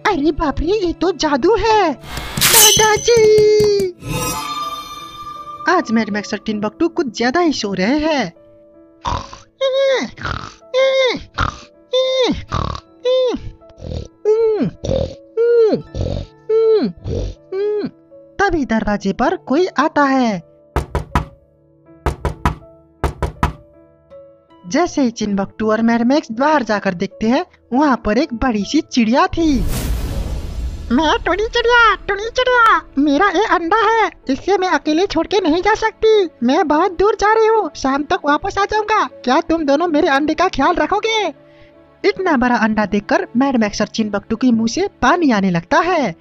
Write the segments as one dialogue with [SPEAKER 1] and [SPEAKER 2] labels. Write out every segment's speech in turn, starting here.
[SPEAKER 1] अरे बाप रे, ये तो जादू है। दादाजी, आज मैड मैक्स और टिम्बकटू कुछ ज्यादा ही सो रहे हैं। तभी दरवाजे पर कोई आता है। जैसे ही टिम्बकटू और मैड मैक्स बाहर जाकर देखते हैं, वहाँ पर एक बड़ी सी चिड़िया थी। मैं टुनी चिड़िया, मेरा ये अंडा है, इससे मैं अकेले छोड़ के नहीं जा सकती। मैं बहुत दूर जा रही हूँ, शाम तक वापस आ जाऊंगा। क्या तुम दोनों मेरे अंडे का ख्याल रखोगे? इतना बड़ा अंडा देखकर मैड मैक्स और टिम्बकटू के मुंह से पानी आने लगता है।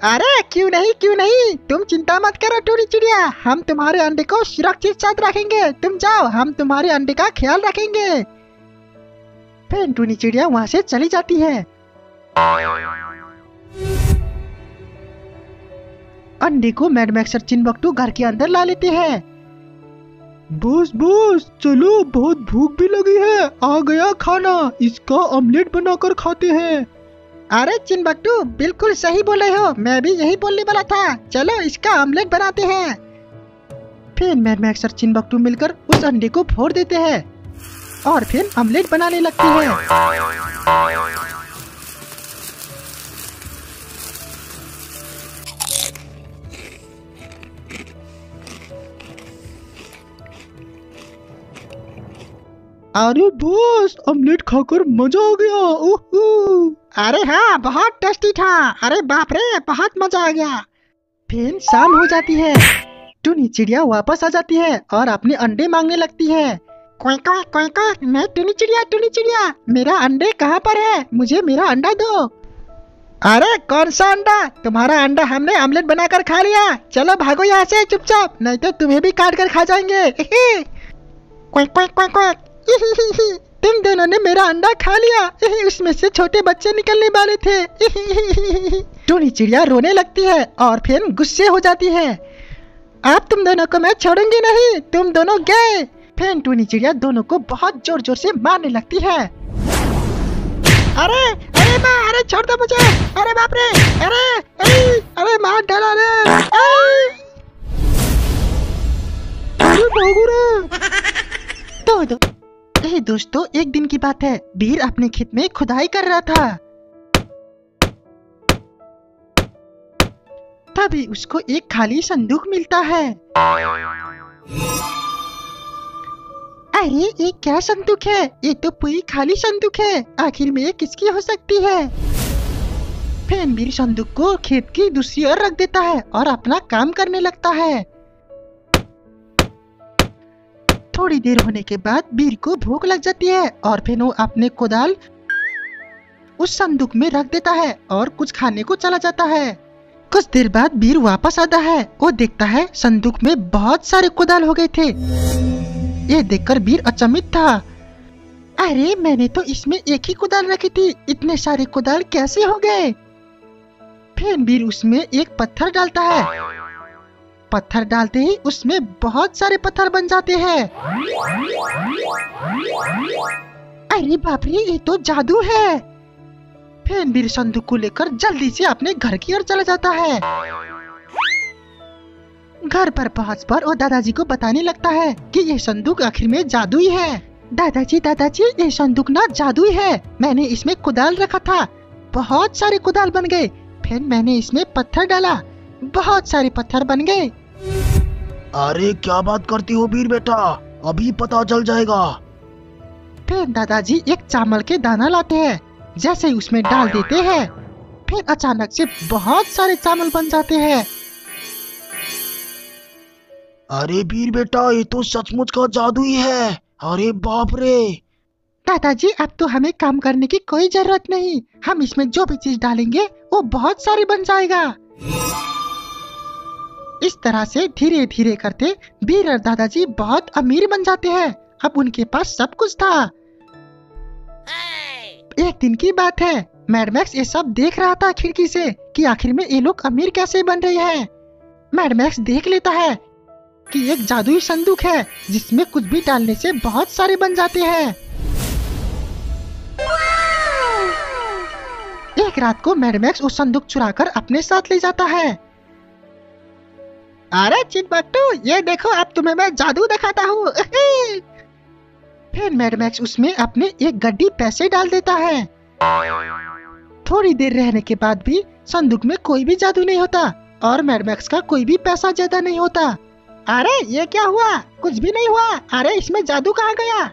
[SPEAKER 1] अरे क्यों नहीं, तुम चिंता मत करो टुनी चिड़िया, हम तुम्हारे अंडे को सुरक्षित साथ रखेंगे। तुम जाओ, हम तुम्हारे अंडे का ख्याल रखेंगे। फिर टुनी चिड़िया वहाँ से चली जाती है। अंडे को मैड मैक्स और टिम्बकटू घर के अंदर ला लेते हैं। बॉस चलो, बहुत भूख भी लगी है, आ गया खाना, इसका ऑमलेट बनाकर खाते हैं। अरे टिम्बकटू, बिल्कुल सही बोले हो, मैं भी यही बोलने वाला था। चलो इसका ऑमलेट बनाते हैं। फिर मैड मैक्स और टिम्बकटू मिलकर उस अंडे को फोड़ देते हैं और फिर ऑमलेट बनाने लगते हैं। अरे बॉस, ऑमलेट खाकर मजा आ गया। ओहो, अरे हाँ, बहुत टेस्टी था। अरे बाप रे, बहुत मजा आ गया। फिर शाम हो जाती है। टुनी चिड़िया वापस आ जाती है और अपने अंडे मांगने लगती है। कोई मैं टुनी चिड़िया, मेरा अंडे कहाँ पर है? मुझे मेरा अंडा दो। अरे कौन सा अंडा? तुम्हारा अंडा हमने ऑमलेट बनाकर खा लिया। चलो भागो यहाँ से चुपचाप, नहीं तो तुम्हें भी काट कर खा जाएंगे। तुम दोनों ने मेरा अंडा खा लिया, उसमें से छोटे बच्चे निकलने वाले थे। टुनी चिड़िया रोने लगती है और फिर गुस्से हो जाती है। अब तुम दोनों को मैं छोड़ूंगी नहीं, तुम दोनों गए। फिर टुनी चिड़िया दोनों को बहुत जोर जोर से मारने लगती है। अरे माँ, अरे छोड़ दो मुझे। अरे बाप रे, अरे मार डाला रे। दोस्तों, एक दिन की बात है, बीर अपने खेत में खुदाई कर रहा था। तभी उसको एक खाली संदूक मिलता है। अरे ये क्या संदूक है? ये तो पूरी खाली संदूक है, आखिर में ये किसकी हो सकती है? फिर बीर संदूक को खेत की दूसरी ओर रख देता है और अपना काम करने लगता है। थोड़ी देर होने के बाद बीर को भूख लग जाती है और फिर वो अपने कोदाल उस संदूक में रख देता है और कुछ खाने को चला जाता है। कुछ देर बाद बीर वापस आता है। वो देखता है संदूक में बहुत सारे कोदाल हो गए थे। ये देखकर बीर अचंभित था। अरे मैंने तो इसमें एक ही कोदाल रखी थी, इतने सारे कोदाल कैसे हो गए? फिर बीर उसमें एक पत्थर डालता है। पत्थर डालते ही उसमें बहुत सारे पत्थर बन जाते हैं। अरे बाप रे, ये तो जादू है। फिर बीर संदूक को लेकर जल्दी से अपने घर की ओर चला जाता है। घर पर पहुंचकर वो दादाजी को बताने लगता है कि ये संदूक आखिर में जादुई है। दादाजी, ये संदूक ना जादुई है। मैंने इसमें कुदाल रखा था, बहुत सारे कुदाल बन गए। फिर मैंने इसमें पत्थर डाला, बहुत सारे पत्थर बन गए।
[SPEAKER 2] अरे क्या बात करती हो बीर बेटा, अभी पता चल जाएगा।
[SPEAKER 1] फिर दादाजी एक चावल के दाना लाते हैं, जैसे ही उसमें डाल देते हैं, फिर अचानक से बहुत सारे चावल बन जाते हैं।
[SPEAKER 2] अरे बीर बेटा, ये तो सचमुच का जादू ही है। अरे बाप रे।
[SPEAKER 1] दादाजी, अब तो हमें काम करने की कोई जरूरत नहीं, हम इसमें जो भी चीज डालेंगे वो बहुत सारी बन जाएगा। इस तरह से धीरे धीरे करते बीर और दादाजी बहुत अमीर बन जाते हैं। अब उनके पास सब कुछ था। एक दिन की बात है, मैड मैक्स ये सब देख रहा था खिड़की से कि आखिर में ये लोग अमीर कैसे बन रहे हैं। मैड मैक्स देख लेता है कि एक जादुई संदूक है जिसमें कुछ भी डालने से बहुत सारे बन जाते हैं। एक रात को मैडमैक्स उस संदूक चुराकर अपने साथ ले जाता है। अरे चिंटू, ये देखो, अब तुम्हें मैं जादू दिखाता हूँ। फिर मैडमैक्स उसमें अपने एक गड्डी पैसे डाल देता है। थोड़ी देर रहने के बाद भी संदूक में कोई भी जादू नहीं होता और मैडमैक्स का कोई भी पैसा ज्यादा नहीं होता। अरे ये क्या हुआ? कुछ भी नहीं हुआ। अरे इसमें जादू कहाँ गया?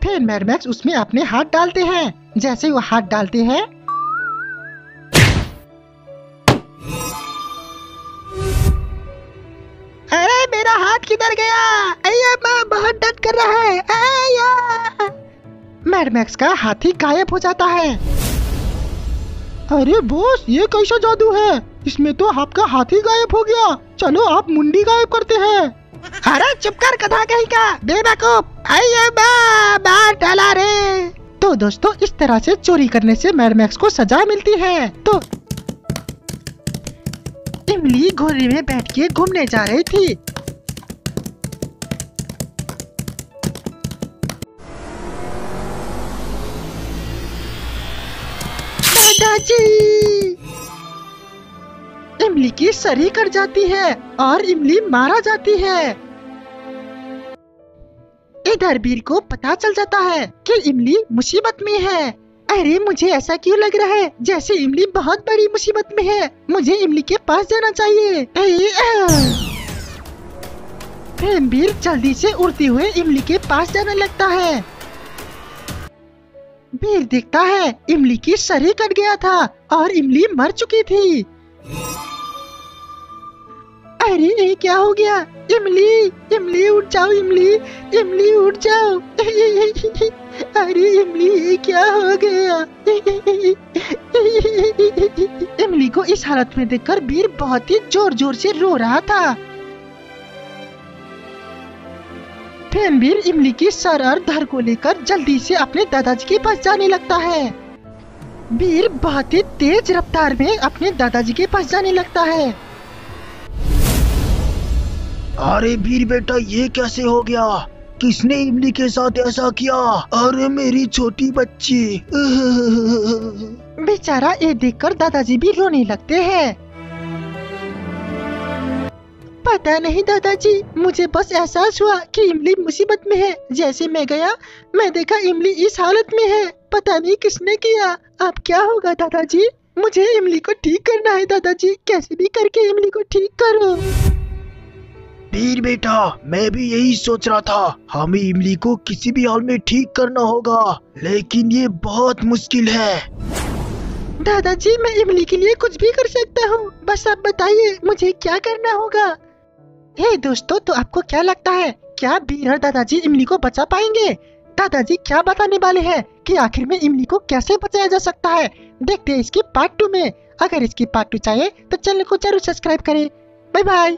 [SPEAKER 1] फिर मैडमैक्स उसमें अपने हाथ डालते हैं। जैसे वो हाथ डालते हैं, अरे मेरा हाथ किधर गया? अये माँ, बहुत दर्द कर रहा है। अये! मैडमैक्स का हाथी गायब हो जाता है। अरे बॉस, ये कैसा जादू है? इसमें तो आपका हाथी गायब हो गया। चलो आप मुंडी गायब करते हैं। अरे चुप कर गधा कहीं का, बेवकूफ। अये माँ, मार डाला रे। तो दोस्तों, इस तरह से चोरी करने से मैडमैक्स को सजा मिलती है। तो इमली घोड़े में बैठ के घूमने जा रही थी। दादाजी! इमली की सरी कट जाती है और इमली मारा जाती है। इधर बीर को पता चल जाता है कि इमली मुसीबत में है। अरे मुझे ऐसा क्यों लग रहा है जैसे इमली बहुत बड़ी मुसीबत में है। मुझे इमली के पास जाना चाहिए। रणबीर जल्दी से उड़ते हुए इमली के पास जाने लगता है। बीर देखता है इमली की सर कट गया था और इमली मर चुकी थी। अरे ये क्या हो गया? इमली, इमली उठ जाओ, इमली, इमली उठ जाओ। अरे इमली, ये क्या हो गया? इमली को इस हालत में देखकर बीर बहुत ही जोर जोर से रो रहा था। रणबीर इमली की सर और धड़ को लेकर जल्दी से अपने दादाजी के पास जाने लगता है। बीर बहुत ही तेज रफ्तार में अपने दादाजी के पास जाने लगता है।
[SPEAKER 2] अरे वीर बेटा, ये कैसे हो गया? किसने इमली के साथ ऐसा किया? अरे मेरी छोटी बच्ची।
[SPEAKER 1] बेचारा ये देखकर दादाजी भी रोने लगते हैं। पता नहीं दादाजी, मुझे बस एहसास हुआ कि इमली मुसीबत में है। जैसे मैं गया, मैं देखा इमली इस हालत में है। पता नहीं किसने किया। अब क्या होगा दादाजी? मुझे इमली को ठीक करना है दादाजी। कैसे भी करके इमली को ठीक करो।
[SPEAKER 2] वीर बेटा, मैं भी यही सोच रहा था। हमें इमली को किसी भी हाल में ठीक करना होगा, लेकिन ये बहुत मुश्किल है।
[SPEAKER 1] दादाजी, मैं इमली के लिए कुछ भी कर सकता हूँ। बस आप बताइए मुझे क्या करना होगा। हे दोस्तों, तो आपको क्या लगता है, क्या बीर और दादाजी इमली को बचा पाएंगे? दादाजी क्या बताने वाले हैं कि आखिर में इमली को कैसे बचाया जा सकता है? देखते हैं इसकी पार्ट 2 में। अगर इसकी पार्ट 2 चाहिए तो चैनल को जरूर सब्सक्राइब करें। Bye bye.